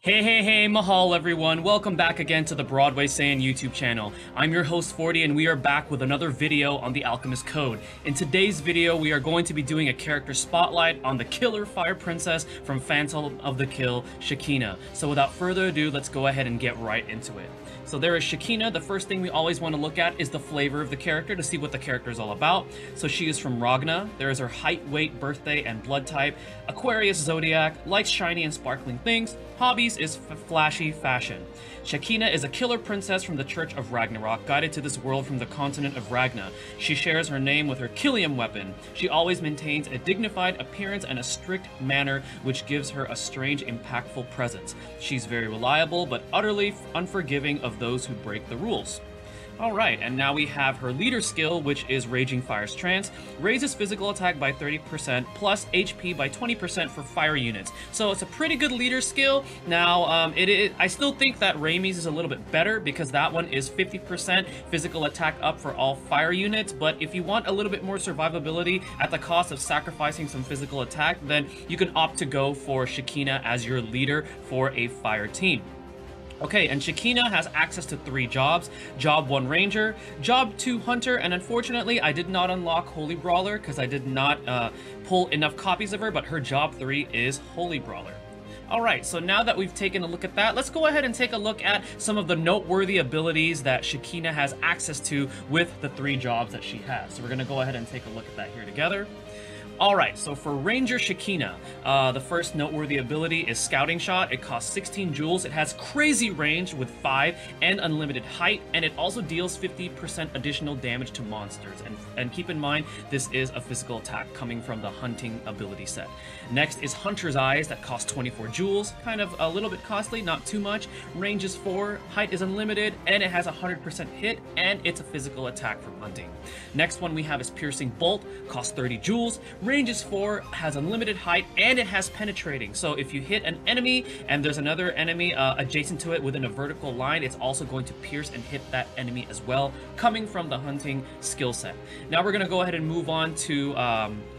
Hey, mahal everyone. Welcome back again to the Broadway Saiyan YouTube channel. I'm your host 40 and we are back with another video on the Alchemist code. In today's video, we are going to be doing a character spotlight on the killer fire princess from Phantom of the Kill, Shekinah. So without further ado, let's go ahead and get right into it. So there is Shekinah. The first thing we always want to look at is the flavor of the character to see what the character is all about. So she is from Ragna. There is her height, weight, birthday, and blood type. Aquarius zodiac, likes shiny and sparkling things. Hobbies is flashy fashion. Shekinah is a killer princess from the Church of Ragnarok, guided to this world from the continent of Ragna. She shares her name with her Killium weapon. She always maintains a dignified appearance and a strict manner, which gives her a strange, impactful presence. She's very reliable, but utterly unforgiving of those who break the rules. Alright, and now we have her leader skill, which is Raging Fire's Trance. Raises physical attack by 30%, plus HP by 20% for fire units. So it's a pretty good leader skill. Now, I still think that Raimi's is a little bit better, because that one is 50% physical attack up for all fire units. But if you want a little bit more survivability at the cost of sacrificing some physical attack, then you can opt to go for Shekinah as your leader for a fire team. Okay, and Shekinah has access to 3 jobs. Job 1 Ranger, Job 2 Hunter, and unfortunately I did not unlock Holy Brawler because I did not pull enough copies of her, but her Job 3 is Holy Brawler. Alright, so now that we've taken a look at that, let's go ahead and take a look at some of the noteworthy abilities that Shekinah has access to with the 3 jobs that she has. So we're going to go ahead and take a look at that here together. Alright, so for Ranger Shekinah, the first noteworthy ability is Scouting Shot. It costs 16 joules. It has crazy range with 5 and unlimited height, and it also deals 50% additional damage to monsters. And keep in mind, this is a physical attack coming from the hunting ability set. Next is Hunter's Eyes, that costs 24 joules. Kind of a little bit costly, not too much. Range is 4, height is unlimited, and it has 100% hit, and it's a physical attack from hunting. Next one we have is Piercing Bolt, costs 30 joules. Range is 4, has unlimited height, and it has penetrating. So if you hit an enemy and there's another enemy adjacent to it within a vertical line, it's also going to pierce and hit that enemy as well, coming from the hunting skill set. Now we're going to go ahead and move on to,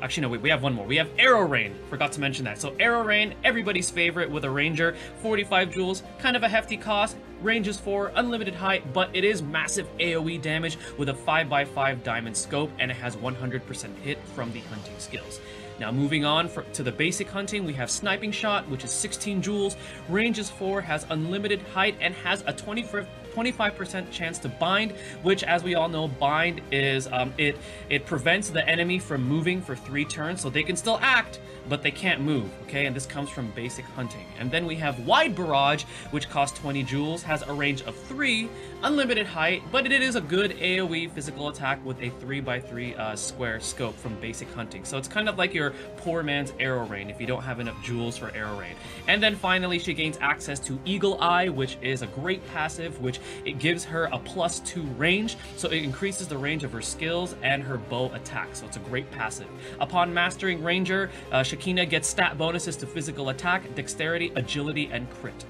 actually no, wait, we have one more. We have Arrow Rain, forgot to mention that. So Arrow Rain, everybody's favorite with a Ranger, 45 joules, kind of a hefty cost. Range is 4, unlimited height, but it is massive AoE damage with a 5x5 diamond scope, and it has 100% hit from the hunting skills. Now moving on to the basic hunting, we have Sniping Shot, which is 16 joules, range is 4, has unlimited height, and has a 25% chance to bind, which, as we all know, bind is it prevents the enemy from moving for 3 turns, so they can still act, but they can't move, okay? And this comes from basic hunting. And then we have Wide Barrage, which costs 20 joules, has a range of 3, unlimited height, but it is a good AoE physical attack with a 3x3 square scope from basic hunting. So it's kind of like your poor man's Arrow Rain if you don't have enough joules for Arrow Rain. And then finally, she gains access to Eagle Eye, which is a great passive, which it gives her a +2 range, so it increases the range of her skills and her bow attack, so it's a great passive. Upon mastering Ranger, Shekinah gets stat bonuses to physical attack, dexterity, agility, and crit.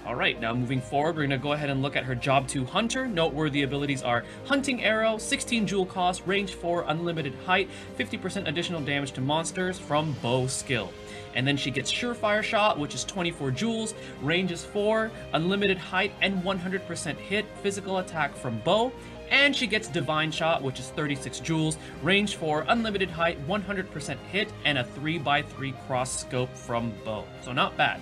Alright, now moving forward, we're going to go ahead and look at her Job 2 Hunter. Noteworthy abilities are Hunting Arrow, 16 joule cost, range 4, unlimited height, 50% additional damage to monsters from bow skill. And then she gets Surefire Shot, which is 24 joules, range is 4, unlimited height, and 100% hit, physical attack from bow. And she gets Divine Shot, which is 36 joules, range 4, unlimited height, 100% hit, and a 3x3 cross scope from bow. So not bad.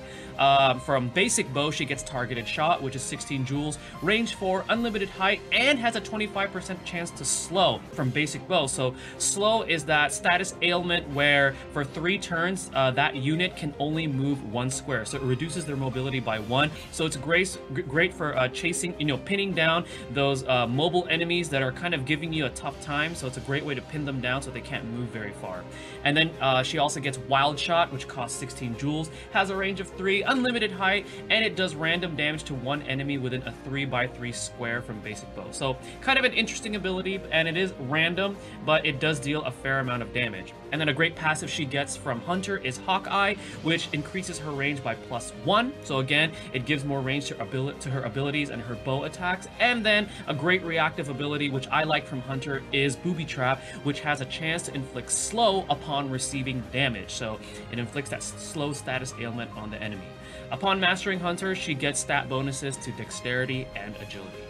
From basic bow, she gets Targeted Shot, which is 16 joules, range 4, unlimited height, and has a 25% chance to slow from basic bow. So slow is that status ailment where for 3 turns, that unit can only move 1 square. So it reduces their mobility by 1. So it's great for chasing, pinning down those mobile enemies that are kind of giving you a tough time. So it's a great way to pin them down so they can't move very far. And then she also gets Wild Shot, which costs 16 joules, has a range of 3, unlimited height, and it does random damage to 1 enemy within a 3x3 square from basic bow. So kind of an interesting ability, and it is random, but it does deal a fair amount of damage. And then a great passive she gets from Hunter is Hawkeye, which increases her range by +1. So again, it gives more range to her abilities and her bow attacks. And then a great reactive reactive ability, which I like from Hunter, is Booby Trap, which has a chance to inflict slow upon receiving damage. So it inflicts that slow status ailment on the enemy. Upon mastering Hunter, she gets stat bonuses to dexterity and agility.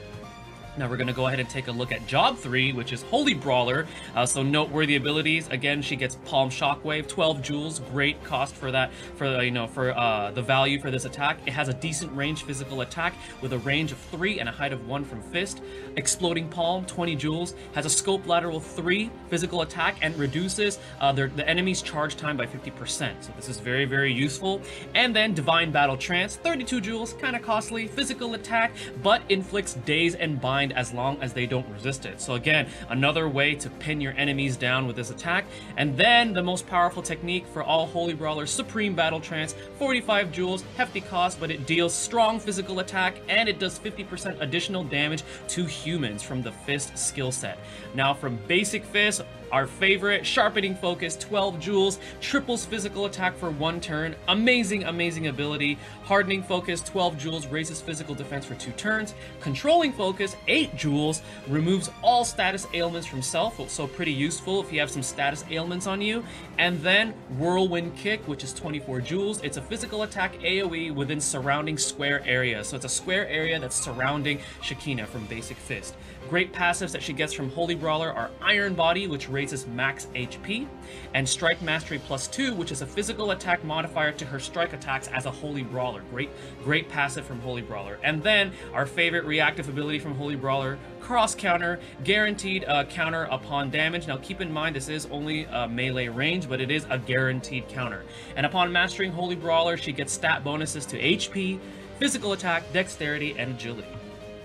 Now we're going to go ahead and take a look at Job 3, which is Holy Brawler. So noteworthy abilities. Again, she gets Palm Shockwave, 12 joules, great cost for that, for the value for this attack. It has a decent range physical attack with a range of 3 and a height of 1 from Fist. Exploding Palm, 20 joules, has a scope lateral 3 physical attack and reduces the enemy's charge time by 50%. So this is very, very useful. And then Divine Battle Trance, 32 joules, kind of costly, physical attack, but inflicts daze and bind as long as they don't resist it. So again, another way to pin your enemies down with this attack. And then the most powerful technique for all Holy Brawlers, Supreme Battle Trance, 45 joules, hefty cost, but it deals strong physical attack and it does 50% additional damage to humans from the Fist skill set. Now from Basic Fist, our favorite, Sharpening Focus, 12 joules, triples physical attack for 1 turn, amazing, amazing ability. Hardening Focus, 12 joules, raises physical defense for 2 turns. Controlling Focus, 8 joules, removes all status ailments from self, so pretty useful if you have some status ailments on you. And then Whirlwind Kick, which is 24 joules. It's a physical attack AoE within surrounding square area, so it's a square area that's surrounding Shekinah from Basic Fist. Great passives that she gets from Holy Brawler are Iron Body, which raises max HP, and Strike Mastery +2, which is a physical attack modifier to her strike attacks as a Holy Brawler. Great passive from Holy Brawler. And then our favorite reactive ability from Holy Brawler, Cross Counter, guaranteed counter upon damage. Now keep in mind this is only melee range, but it is a guaranteed counter. And upon mastering Holy Brawler, she gets stat bonuses to HP, physical attack, dexterity, and agility.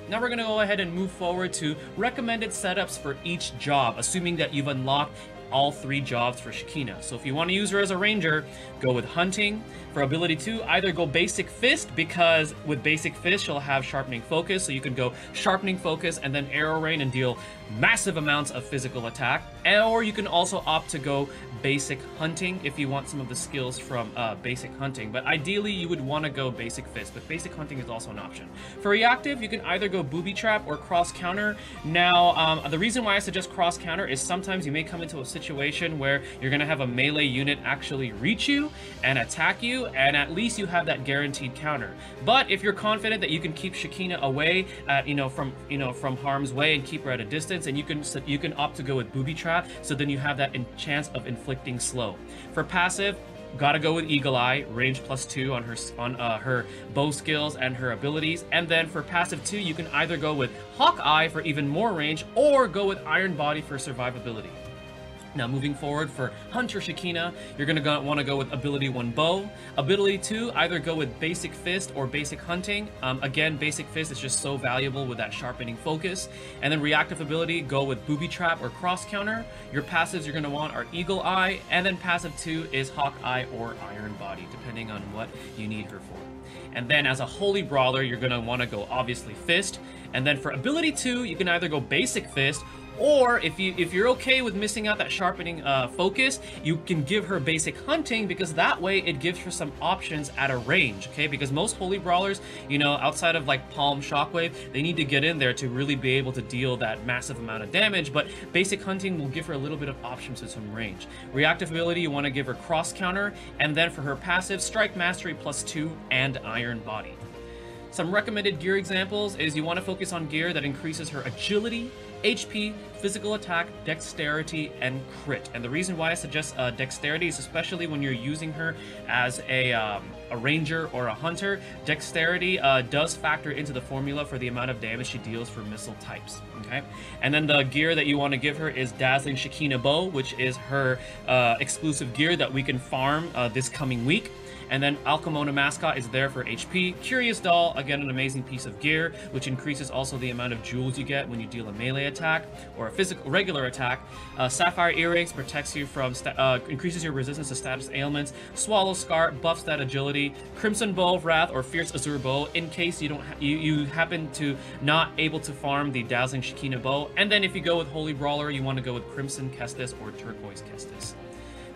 Now we're going to go ahead and move forward to recommended setups for each job, assuming that you've unlocked all 3 jobs for Shekinah. So if you want to use her as a ranger, go with Hunting. For ability 2, either go Basic Fist, because with Basic Fist she'll have Sharpening Focus, so you can go Sharpening Focus and then Arrow Rain and deal massive amounts of physical attack. Or you can also opt to go Basic Hunting if you want some of the skills from Basic Hunting, but ideally you would want to go Basic Fist, but Basic Hunting is also an option. For reactive, you can either go Booby Trap or Cross Counter. Now the reason why I suggest Cross Counter is sometimes you may come into a situation where you're going to have a melee unit actually reach you and attack you, and at least you have that guaranteed counter. But if you're confident that you can keep Shekinah away at, from harm's way and keep her at a distance, and you can opt to go with Booby Trap, so then you have that chance of inflicting slow. For passive, gotta go with Eagle Eye, range +2 on her bow skills and her abilities. And then for passive 2, you can either go with Hawkeye for even more range, or go with Iron Body for survivability. Now moving forward for Hunter Shekinah, you're going to want to go with Ability 1 Bow. Ability 2, either go with Basic Fist or Basic Hunting. Again, Basic Fist is just so valuable with that Sharpening Focus. And then reactive ability, go with Booby Trap or Cross Counter. Your passives you're going to want are Eagle Eye, and then passive 2 is Hawkeye or Iron Body, depending on what you need her for. And then as a Holy Brawler, you're going to want to go obviously Fist. And then for Ability 2, you can either go Basic Fist, or if you're okay with missing out that Sharpening Focus, you can give her Basic Hunting, because that way it gives her some options at a range, okay? Because most Holy Brawlers, outside of like Palm Shockwave, they need to get in there to really be able to deal that massive amount of damage, but Basic Hunting will give her a little bit of options with some range. Reactive ability, you want to give her Cross Counter, and then for her passive, Strike Mastery +2 and Iron Body. Some recommended gear examples is you want to focus on gear that increases her agility, HP, physical attack, dexterity, and crit. And the reason why I suggest dexterity is especially when you're using her as a ranger or a hunter. Dexterity does factor into the formula for the amount of damage she deals for missile types. Okay, and then the gear that you want to give her is Dazzling Shekinah Bow, which is her exclusive gear that we can farm this coming week. And then Alchemist Mascot is there for HP. Curious Doll, again, an amazing piece of gear, which increases also the amount of joules you get when you deal a melee attack or a regular attack. Sapphire Earrings protects you from, increases your resistance to status ailments. Swallow Scar buffs that agility. Crimson Bow of Wrath or Fierce Azure Bow, in case you happen to not able to farm the Dazzling Shekinah Bow. And then if you go with Holy Brawler, you want to go with Crimson Kestis or Turquoise Kestis.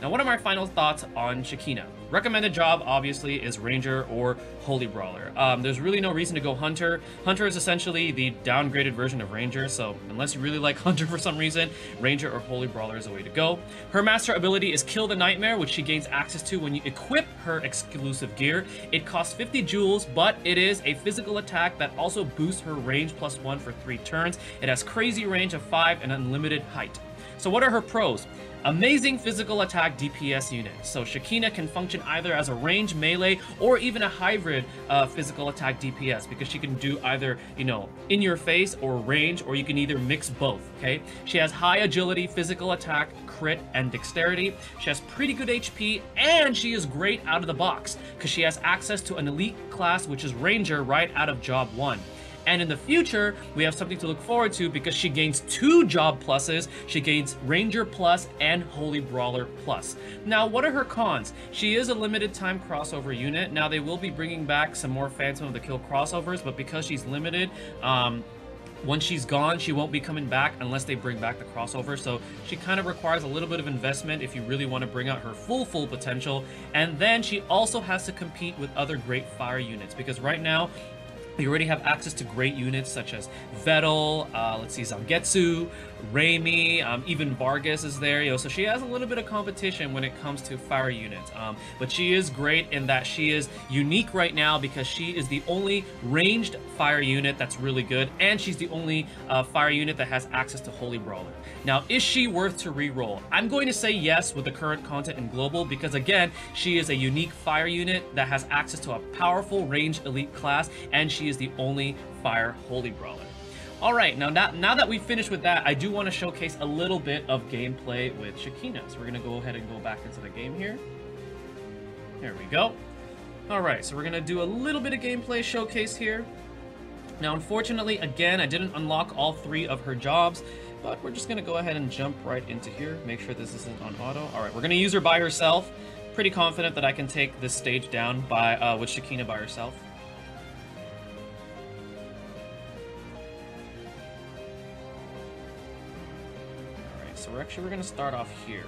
Now, what are my final thoughts on Shekinah? Recommended job, obviously, is Ranger or Holy Brawler. There's really no reason to go Hunter. Hunter is essentially the downgraded version of Ranger, so unless you really like Hunter for some reason, Ranger or Holy Brawler is the way to go. Her master ability is Kill the Nightmare, which she gains access to when you equip her exclusive gear. It costs 50 jewels, but it is a physical attack that also boosts her range +1 for 3 turns. It has crazy range of 5 and unlimited height. So what are her pros? Amazing physical attack DPS unit. So Shekinah can function either as a range melee or even a hybrid physical attack DPS, because she can do either, you know, in your face or range, or you can either mix both, okay? She has high agility, physical attack, crit, and dexterity. She has pretty good HP, and she is great out of the box because she has access to an elite class, which is Ranger, right out of job 1. And in the future, we have something to look forward to because she gains 2 job pluses. She gains Ranger Plus and Holy Brawler Plus. Now, what are her cons? She is a limited time crossover unit. Now, they will be bringing back some more Phantom of the Kill crossovers, but because she's limited, once she's gone, she won't be coming back unless they bring back the crossover. So she kind of requires a little bit of investment if you really want to bring out her full potential. And then she also has to compete with other great fire units, because right now, you already have access to great units such as Vettel, let's see, Zangetsu, Raimi, even Vargas is there, you know, so she has a little bit of competition when it comes to fire units. But she is great in that she is unique right now because she is the only ranged fire unit that's really good, and she's the only fire unit that has access to Holy Brawler. Now, is she worth to reroll? I'm going to say yes with the current content in Global because, again, she is a unique fire unit that has access to a powerful ranged elite class, and she is the only fire Holy Brawler. Alright, now that we've finished with that, I do want to showcase a little bit of gameplay with Shekinah. So we're going to go ahead and go back into the game here. There we go. Alright, so we're going to do a little bit of gameplay showcase here. Now, unfortunately, again, I didn't unlock all 3 of her jobs, but we're just going to go ahead and jump right into here. Make sure this isn't on auto. Alright, we're going to use her by herself. Pretty confident that I can take this stage down by with Shekinah by herself. So we're gonna start off here.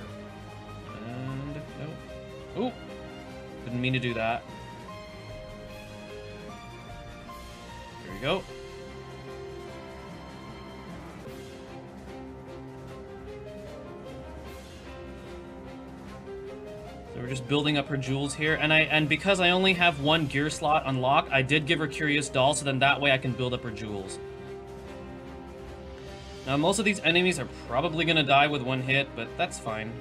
And no. Ooh! Didn't mean to do that. Here we go. So we're just building up her jewels here, and because I only have 1 gear slot unlocked, I did give her Curious Doll, so then that way I can build up her jewels. Now, most of these enemies are probably going to die with 1 hit, but that's fine.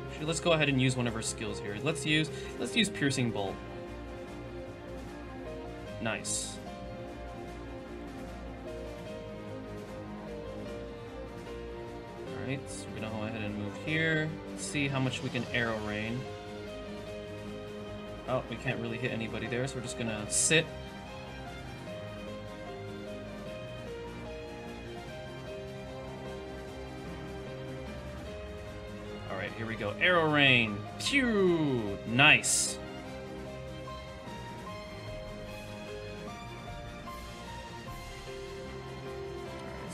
Actually, let's go ahead and use one of her skills here. Let's use Piercing Bolt. Nice. Alright, so we're going to go ahead and move here. Let's see how much we can arrow rain. Oh, we can't really hit anybody there, so we're just going to sit. Alright, here we go. Arrow rain. Pew! Nice.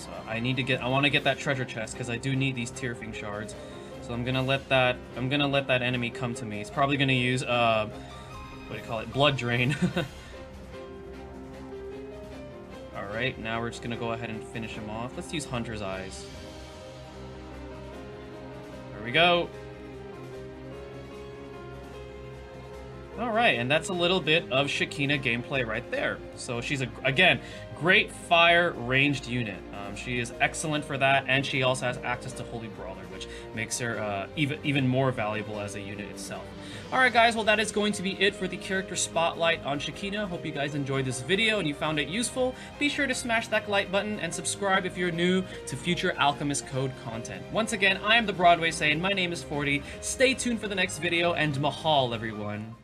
Alright, so I want to get that treasure chest because I do need these Tearfing shards. So I'm gonna let that enemy come to me. He's probably gonna use what do you call it? Blood drain. Alright, now we're just gonna go ahead and finish him off. Let's use Hunter's Eyes. There we go. Alright, and that's a little bit of Shekinah gameplay right there. So she's, again, great fire ranged unit. She is excellent for that, and she also has access to Holy Brawler, which makes her even more valuable as a unit itself. Alright guys, well that is going to be it for the character spotlight on Shekinah. Hope you guys enjoyed this video and you found it useful. Be sure to smash that like button and subscribe if you're new to future Alchemist Code content. Once again, I am the Broadway saying my name is 40. Stay tuned for the next video, and mahal everyone.